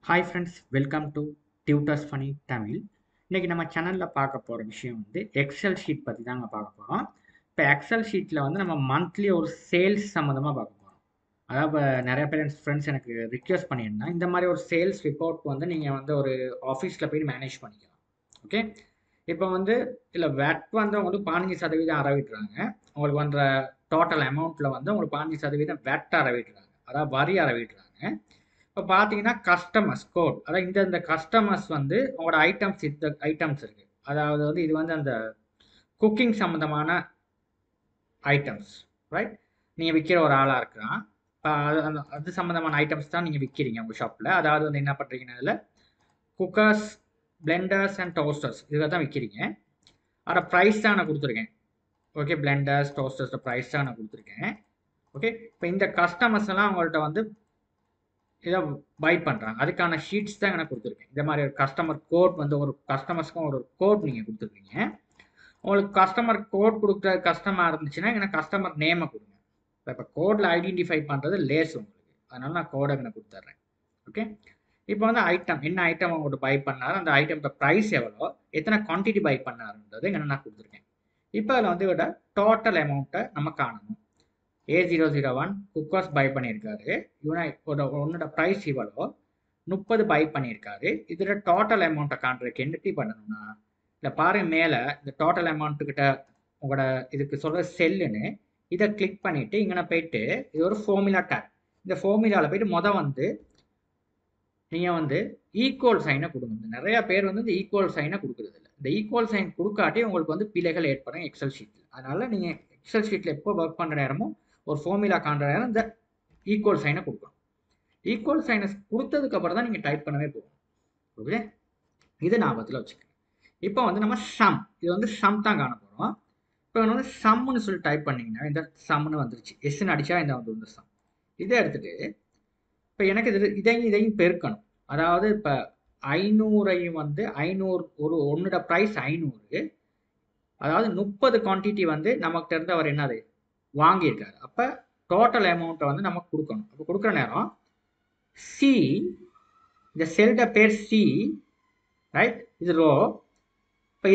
Hi friends, welcome to tutors funny Tamil. இன்றைக்கி நம்ம சேனலில் பார்க்க போகிற விஷயம் வந்து எக்ஸல் ஷீட் பற்றி தாங்க பார்க்க போகிறோம். இப்போ எக்ஸல் ஷீட்டில் வந்து நம்ம மந்த்லி ஒரு சேல்ஸ் சம்மந்தமாக பார்க்க போகிறோம். அதாவது இப்போ நிறைய பேர் ஃப்ரெண்ட்ஸ் எனக்கு ரிக்வெஸ்ட் பண்ணியிருந்தேன், இந்த மாதிரி ஒரு சேல்ஸ் ரிப்போர்ட் வந்து நீங்கள் வந்து ஒரு ஆஃபீஸில் போய் மேனேஜ் பண்ணிக்கலாம். ஓகே, இப்போ வந்து இல்லை வெட் வந்து உங்களுக்கு 15% அறவிட்டுறாங்க. உங்களுக்கு வந்த டோட்டல் அமௌண்ட்டில் வந்து உங்களுக்கு 15% வெட் அறவிட்டுறாங்க, அதாவது வரி அறவிட்டுறாங்க. இப்போ பார்த்தீங்கன்னா கஸ்டமர்ஸ் கோட், அதாவது இந்த கஸ்டமர்ஸ் வந்து உங்களோட ஐட்டம்ஸ் ஐட்டம்ஸ் இருக்கு. அதாவது வந்து இது வந்து அந்த குக்கிங் சம்மந்தமான ஐட்டம்ஸ், ரைட்? நீங்கள் விற்கிற ஒரு ஆளாக இருக்கலாம். அது சம்மந்தமான ஐட்டம்ஸ் தான் நீங்கள் விற்கிறீங்க உங்கள் ஷாப்பில். அதாவது வந்து என்ன பண்ணுறீங்கன்னா அதில் குக்கர்ஸ், பிளெண்டர்ஸ் அண்ட் டோஸ்டர்ஸ் இதை தான் விற்கிறீங்க. அதோட ப்ரைஸ் தான் நான் கொடுத்துருக்கேன். ஓகே, பிளெண்டர்ஸ் டோஸ்டர்ஸ் ப்ரைஸ் தான் நான் கொடுத்துருக்கேன். ஓகே, இப்போ இந்த கஸ்டமர்ஸ் எல்லாம் உங்கள்கிட்ட வந்து இதை பை பண்ணுறாங்க, அதுக்கான ஷீட்ஸ் தான் எனக்கு கொடுத்துருக்கேன். இந்த மாதிரி ஒரு கஸ்டமர் கோட் வந்து ஒரு கஸ்டமர்ஸ்க்கும் ஒரு கோட் நீங்கள் கொடுத்துருக்கீங்க. உங்களுக்கு கஸ்டமர் கோட் கொடுக்குற கஸ்டமர் இருந்துச்சுன்னா எனக்கு கஸ்டமர் நேமை கொடுங்க. இப்போ கோடில் ஐடென்டிஃபை பண்ணுறது லேஸ் உங்களுக்கு, அதனால நான் கோடை எனக்கு கொடுத்துட்றேன். ஓகே, இப்போ வந்து ஐட்டம் என்ன ஐட்டம் உங்கள்கிட்ட பை பண்ணார், அந்த ஐட்டமோட ப்ரைஸ் எவ்வளோ, எத்தனை குவான்டிட்டி பை பண்ணாருன்றது இங்கே நான் கொடுத்துருக்கேன். இப்போ அதில் வந்து இதோட டோட்டல் அமௌண்ட்டை நம்ம காணணும். A001 குக்கர்ஸ் பை பண்ணியிருக்காரு. உன்னோட ப்ரைஸ் இவ்வளோ 30 பை பண்ணியிருக்காரு. இதோட டோட்டல் அமௌண்ட்டை காண்றதுக்கு எப்படி பண்ணணும்னா, இல்லை பாருங்க மேலே இந்த டோட்டல் அமௌண்ட்டுக்கிட்ட உங்களோட இதுக்கு சொல்கிற செல்லுன்னு இதை கிளிக் பண்ணிவிட்டு இங்கே போயிட்டு இது ஒரு ஃபார்முலா டேப். இந்த ஃபார்முலாவில் போயிட்டு வந்து நீங்கள் வந்து ஈக்குவல் சைனை கொடுங்க. நிறைய பேர் வந்து இந்த ஈக்குவல் சைனை கொடுக்குறது இல்லை. இந்த ஈக்குவல் சைன் கொடுக்காட்டி உங்களுக்கு வந்து பிழைகள் ஏற்படும் எக்ஸல் ஷீட்டில். அதனால் நீங்கள் எக்ஸல் ஷீட்டில் எப்போ ஒர்க் பண்ணுற நேரமும் ஒரு ஃபார்முலா காண்ற நேரம் இந்த ஈக்குவல் சைனை கொடுக்கணும். ஈக்குவல் சைனை கொடுத்ததுக்கு அப்புறம் தான் நீங்கள் டைப் பண்ணவே போகணும். ஓகே, இது ஞாபகத்தில் வச்சுக்கோங்க. இப்போ வந்து நம்ம சம், இது வந்து சம் தான் காண போகிறோம். இப்போ வந்து சம்னு சொல்லி டைப் பண்ணிங்கன்னா இந்த சம்னு வந்துருச்சு. எஸ்ன்னு அடித்தா இந்த வந்து சம். இதை எடுத்துகிட்டு இப்போ எனக்கு இதையும் பெருக்கணும். அதாவது இப்போ 500ஐயும் வந்து 500 ஒன்னோட ப்ரைஸ் 500, அதாவது 30 குவான்டிட்டி வந்து நமக்கு இருந்து அவர் என்னது வாங்கியிருக்காரு. அப்போ டோட்டல் அமௌண்ட்டை வந்து நமக்கு கொடுக்கணும். அப்போ கொடுக்குற நேரம் சி, இந்த செல்ட பேர் சி, ரைட்? இது ரோ. இப்போ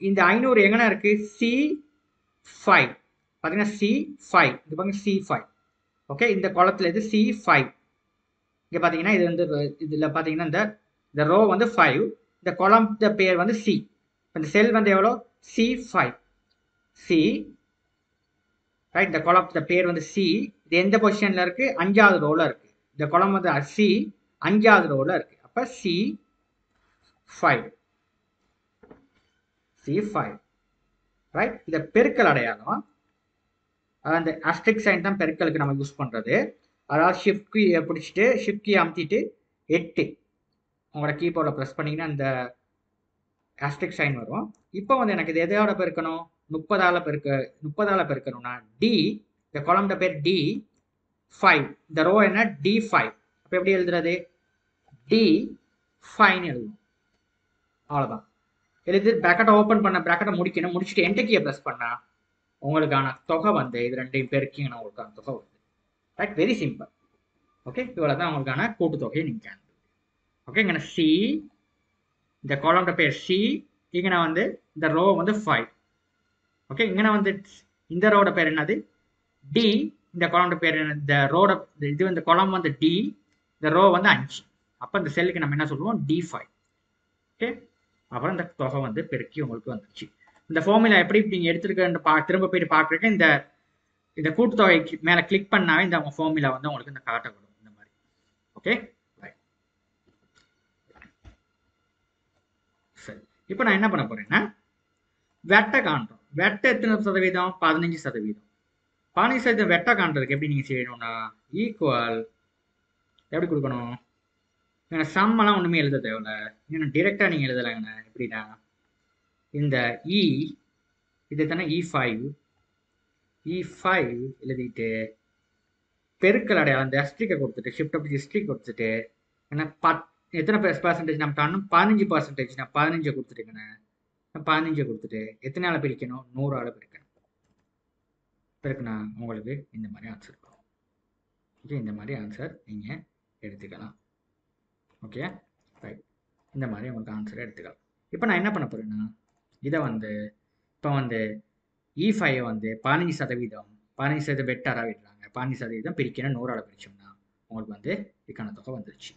இந்த 500 எங்கன்னா இருக்கு C5, பார்த்தீங்கன்னா C5, இது பாருங்க C5. ஓகே, இந்த குளத்தில் இது C5. இங்கே பார்த்தீங்கன்னா இது வந்து இதில் பார்த்தீங்கன்னா இந்த ரோ வந்து 5, இந்த குளம் பேர் வந்து சி. இந்த செல் வந்து எவ்வளோ C5, சி, ரைட்? இந்த குளம் பேர் வந்து சி. இது எந்த பொசிஷனில் இருக்குது? 5வது ரோவில் இருக்குது. இந்த குளம் வந்து சி 5வது ரோவில் இருக்குது. அப்போ C5, ரைட்? இதை பெருக்கல் அடையாளம், அந்த அஸ்ட்ரிக் சைன் தான் பெருக்கலுக்கு நம்ம யூஸ் பண்ணுறது. அதாவது ஷிஃப்ட் கீ பிடிச்சிட்டு ஷிஃப்ட் கீ அமுத்திட்டு 8 உங்களோட கீபோர்டில் ப்ரெஸ் பண்ணிங்கன்னா இந்த ஆஸ்ட்ரிக் சைன் வரும். இப்போ வந்து எனக்கு இது எதையோட பெருக்கணும்? 30ஆல் பெருக்கணும்னா டி, இந்த காலம்ட பேர் D5, இந்த ரோ என்ன D5. அப்போ எப்படி எழுதுறது? D5 எழுதணும். அவ்வளோதான். எழுதி ப்ராக்கெட்டை ஓப்பன் பண்ண, ப்ராக்கெட்டை முடிக்கணும். முடிச்சுட்டு என்டர் கீயை ப்ரெஸ் பண்ணால் உங்களுக்கான தொகை வந்து இது ரெண்டையும் பெருக்கிங்கன்னா உங்களுக்கான தொகை வருது. ரைட்? Very simple. ஓகே, இவ்வளோ தான் உங்களுக்கான கூட்டுத்தொகையை நீங்கள் கேன். ஓகே, இங்கே சி, இந்த காலம்ட பேர் சி, இங்கே வந்து இந்த ரோ வந்து 5. ஓகே, இங்கே வந்து இந்த ரோட பேர் என்னது? டி, இந்த காலம்ட பேர் என்ன? இந்த ரோட இது இந்த காலம் வந்து டி, இந்த ரோ வந்து 5. அப்போ இந்த செல்லுக்கு நம்ம என்ன சொல்லுவோம்? D5. ஓகே, அப்புறம் இந்த தொகை வந்து பெருக்கி உங்களுக்கு வந்துச்சு. இந்த ஃபார்முலா எப்படி நீங்கள் எடுத்துருக்க திரும்ப போயிட்டு பார்க்குறதுக்கு இந்த கூட்டுத்தொகைக்கு மேலே கிளிக் பண்ணாவே இந்த ஃபார்முலா வந்து உங்களுக்கு இந்த காட்டப்படும் இந்த மாதிரி. ஓகே, சரி. இப்போ நான் என்ன பண்ண போறேன்னா வெட்டை காண்றோம். வெட்டை எத்தனை சதவீதம்? 15%. 15% வெட்டை காண்றதுக்கு எப்படி நீங்க செய்யணும்னா ஈக்குவல் எப்படி கொடுக்கணும்? சம்மெல்லாம் ஒண்ணுமே எழுத தேவையில்ல. இன்னும் டிரெக்டா நீங்க எழுதலாங்க. எப்படின்னா இந்த இது தானே E5 எழுதிட்டு பெருக்கல் அடையாளம் அந்த ஹிஸ்ட்ரிக்கை கொடுத்துட்டு ஷிஃப்ட் அப்படி ஹிஸ்ட்ரி கொடுத்துட்டு ஏன்னா எத்தனை பெர்சன்டேஜ் நம்ம காணும்? 15%. நான் 15 கொடுத்துட்டேங்கண்ணே. 15 கொடுத்துட்டு எத்தனை ஆளை பிரிக்கணும்? 100 ஆளை பிரிக்கணும். பிறகுனா உங்களுக்கு இந்த மாதிரி ஆன்சர் வரும். ஓகே, இந்த மாதிரி ஆன்சர் நீங்கள் எடுத்துக்கலாம். Okay right. இந்த மாதிரி உங்களுக்கு ஆன்சரை எடுத்துக்கலாம். இப்போ நான் என்ன பண்ண போகிறேன்னா இதை வந்து இப்போ வந்து E5 வந்து 15% பெட்டராக விடுறாங்க. 15% பிரிக்கணும் 100ஆல் பிரிச்சோம்னா உங்களுக்கு வந்து இதுக்கான தொகை வந்துருச்சு.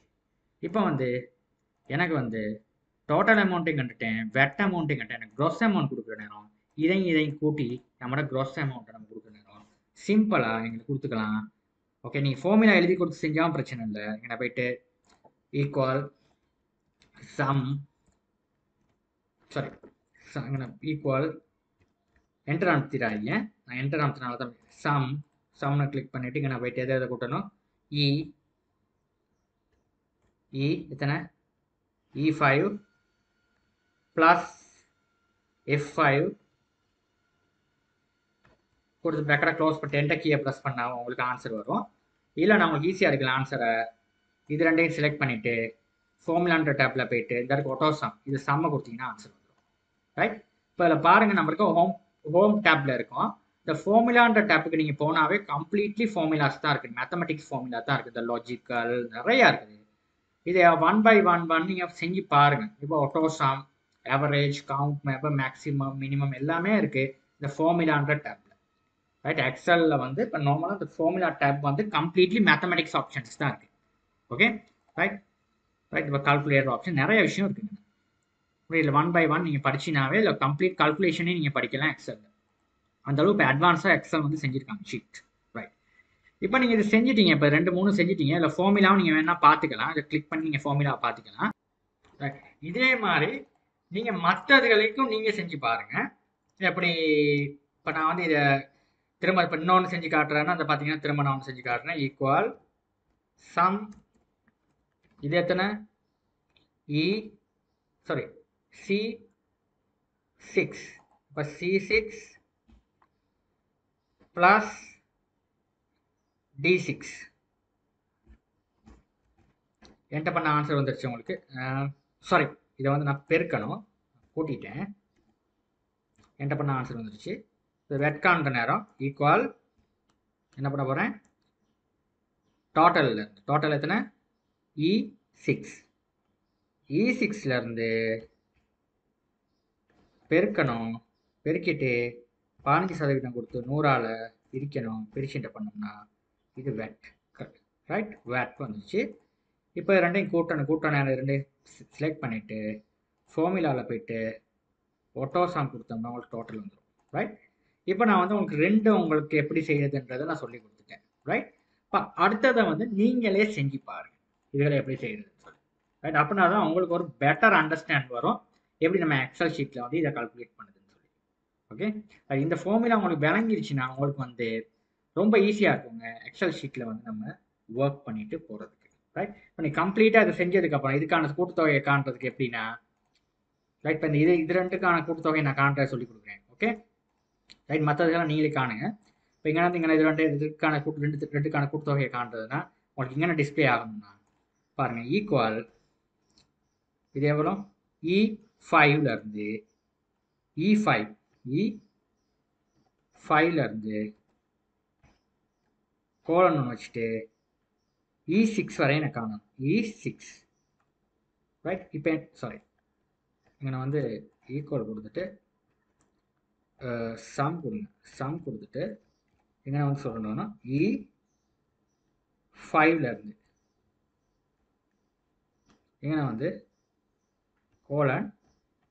இப்போ வந்து எனக்கு வந்து டோட்டல் அமௌண்ட்டையும் கண்டுட்டேன், வெட் அமௌண்ட்டையும் கண்டுட்டேன். எனக்கு க்ரோஸ் அமௌண்ட் கொடுக்குற நேரம் இதையும் கூட்டி நம்மளோட க்ரோஸ் அமௌண்ட்டை நம்ம கொடுக்குற நேரம் சிம்பிளாக எங்களுக்கு கொடுத்துக்கலாம். ஓகே, நீங்கள் ஃபார்முலா எழுதி கொடுத்து செஞ்சாலும் பிரச்சனை இல்லை. இங்கே போயிட்டு ஈக்குவல் சம் ஈக்குவல் என்டர் அமுத்திடாதீங்க. நான் என்டர் அமுத்தினால தான் சம்னை கிளிக் பண்ணிவிட்டு இங்கே நான் போயிட்டு எதை கூட்டணும், எத்தனை E5 ப்ளஸ் F5 கொடுத்து ப்ராக்கெட்டை க்ளோஸ் பண்ணிட்டு என்டர் கீயை ப்ரெஸ் பண்ணால் உங்களுக்கு ஆன்சர் வரும். இல்லை நான் உங்களுக்கு ஈஸியாக இருக்குல்ல ஆன்சரை, இது ரெண்டையும் செலக்ட் பண்ணிவிட்டு ஃபார்முலான்ற டேப்பில் போயிட்டு இந்த இருக்கு ஒட்டோ சம், இது சம்மை கொடுத்தீங்கன்னா ஆன்சர் வந்துடும். ரைட். இப்போ இதில் பாருங்கள், நம்மளுக்கு ஹோம் டேப்பில் இருக்கும். இந்த ஃபார்முலான்ற டேப்புக்கு நீங்கள் போனாவே கம்ப்ளீட்லி ஃபார்முலாஸ் தான் இருக்குது, மேத்தமெட்டிக்ஸ் ஃபார்முலா தான் இருக்குது, இந்த லாஜிக்கல் நிறையா இருக்குது. இதை 1 by 1 நீங்கள் செஞ்சு பாருங்கள். இப்போ ஒட்டோசாம், ஆவரேஜ், கவுண்ட் மேப்பர், மேக்ஸிமம், மினிமம் எல்லாமே இருக்குது இந்த ஃபார்முலான்ற டேப்பில். ரைட். எக்ஸலில் வந்து இப்போ நார்மலாக இந்த ஃபார்முலா டேப் வந்து கம்ப்ளீட்லி மேத்தமெட்டிக்ஸ் ஆப்ஷன்ஸ் தான் இருக்குது. Okay right. இப்போ கால்குலேட்டர் ஆப்ஷன் நிறைய விஷயம் இருக்குங்க. இதில் 1 by 1 நீங்கள் படிச்சினாவே இல்லை கம்ப்ளீட் கால்குலேஷனே நீங்கள் படிக்கலாம் எக்ஸலில். அந்தளவு இப்போ அட்வான்ஸாக எக்ஸல் வந்து செஞ்சுருக்காங்க ஷீட். ரைட். இப்போ நீங்கள் இது செஞ்சிட்டீங்க, இப்போ 2-3 செஞ்சிட்டீங்க. இல்லை ஃபார்முலாவும் நீங்கள் வேணால் பார்த்துக்கலாம், இதை கிளிக் பண்ணி நீங்கள் ஃபார்முலா பார்த்துக்கலாம். இதே மாதிரி நீங்கள் மற்றதுகளுக்கும் நீங்கள் செஞ்சு பாருங்கள். எப்படி இப்போ நான் வந்து இதை திரும்ப இப்போ இன்னொன்று செஞ்சு காட்டுறேன்னா அதை பார்த்தீங்கன்னா திரும்ப நான் ஒன்று செஞ்சு காட்டுறேன். ஈக்குவல் சம், இது எத்தனை C6. இப்போ C6 ப்ளஸ் D6 என்டர் பண்ண ஆன்சர் வந்துருச்சு உங்களுக்கு. சாரி, இதை வந்து நான் பெருக்கணும், கூட்டிட்டேன். என்டர் பண்ண ஆன்சர் வந்துருச்சு. வெட்கான்ற நேரம் ஈக்குவல் என்ன பண்ண போகிறேன், டோட்டல் எத்தனை E6லேருந்து பெருக்கணும். பெருக்கிட்டு 15% கொடுத்து 100ஆல் பிரிக்கணும். பிரிச்சு என்டர் பண்ணோம்னா இது வெட். ரைட். வெட் வந்துச்சு. இப்போ ரெண்டையும் கூட்டணும் ரெண்டையும் செலக்ட் பண்ணிவிட்டு ஃபார்முலாவில் போயிட்டு ஒட்டோசாம் கொடுத்தோம்னா உங்களுக்கு டோட்டல் வந்துடும். ரைட். இப்போ நான் வந்து உங்களுக்கு எப்படி செய்யறதுன்றதை நான் சொல்லி கொடுத்துட்டேன். ரைட். இப்போ அடுத்ததை வந்து நீங்களே செஞ்சு பாருங்கள், இதுகளை எப்படி செய்யறதுன்னு சொல்லி. ரைட். அப்படின்னா தான் உங்களுக்கு ஒரு பெட்டர் அண்டர்ஸ்டாண்ட் வரும் எப்படி நம்ம எக்ஸல் ஷீட்டில் வந்து இதை கால்குலேட் பண்ணுதுன்னு சொல்லி. ஓகே. இந்த ஃபார்முலா உங்களுக்கு விளங்கிருச்சுன்னா உங்களுக்கு வந்து ரொம்ப ஈஸியாக இருக்குங்க எக்ஸல் ஷீட்டில் வந்து நம்ம ஒர்க் பண்ணிட்டு போகிறதுக்கு. ரைட். இப்போ நீ கம்ப்ளீட்டாக இதை செஞ்சதுக்கப்புறம் இதுக்கான கூட்டுத்தொகையை காண்றதுக்கு எப்படின்னா, ரைட், இப்போ இந்த இது ரெண்டுக்கான கூட்டுத்தொகையை நான் காண்ற சொல்லி கொடுக்குறேன். Okay right. மற்றதுக்கெல்லாம் நீங்களே காணுங்க. இப்போ இங்கே இங்கே இது ரெண்டுக்கான ரெண்டுக்கான கூட்டுத்தொகையை காண்றதுன்னா உங்களுக்கு இங்கே டிஸ்பிளே ஆகணும்னா பாருங்கள், ஈக்குவல் இது எவ்வளோ E5லேருந்து E5லேருந்து கோலன் ஒன்று வச்சுட்டு E6 வரையும் நான் காணணும். E6 right. இப்போ சாரி, இங்கே நான் வந்து ஈக்குவல் கொடுத்துட்டு சம் கொடுத்துட்டு இங்கே நான் வந்து சொல்லணும்னா E5லேருந்து இங்கே நான் வந்து கோலன்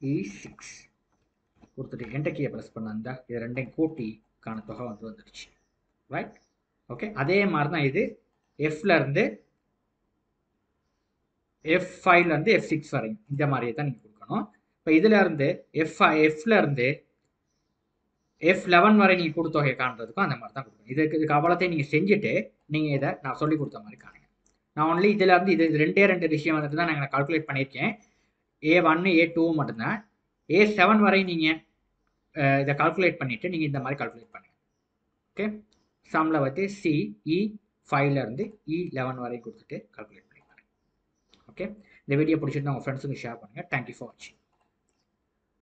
E6 கொடுத்துட்டு என்டர் கீயை ப்ரெஸ் பண்ணா இது ரெண்டையும் கூட்டிக்கான தொகை வந்து வந்துடுச்சு. ரைட். ஓகே. அதே மாதிரி தான் இது F5லேருந்து F6 வரையும் இந்த மாதிரியே தான் நீங்கள் கொடுக்கணும். இப்போ இதுலேருந்து Fலேருந்து F11 வரை நீங்கள் கூட்டுத்தொகையை காண்றதுக்கும் அந்த மாதிரி தான் கொடுக்கணும். இதுக்கு அவ்வளோத்தையும் நீங்கள் செஞ்சுட்டு நீங்கள் இதை நான் சொல்லி கொடுத்த மாதிரி காணுங்க. நான் ஒன்லி இதுலேருந்து இது ரெண்டு விஷயம் வந்துட்டு தான் நாங்கள் கால்குலேட் பண்ணியிருக்கேன். A1 A2 மட்டும்தான். A7 வரை நீங்கள் இதை கால்குலேட் பண்ணிவிட்டு நீங்கள் இந்த மாதிரி கால்குலேட் பண்ணுங்கள். ஓகே. சம்மில் வந்து E5லேருந்து E11 வரை கொடுத்துட்டு கால்குலேட் பண்ணி பாருங்கள். ஓகே. இந்த வீடியோ பிடிச்சிட்டு உங்கள் ஃப்ரெண்ட்ஸுக்கு ஷேர் பண்ணுங்கள். தேங்க்யூ ஃபார் வாட்சிங்.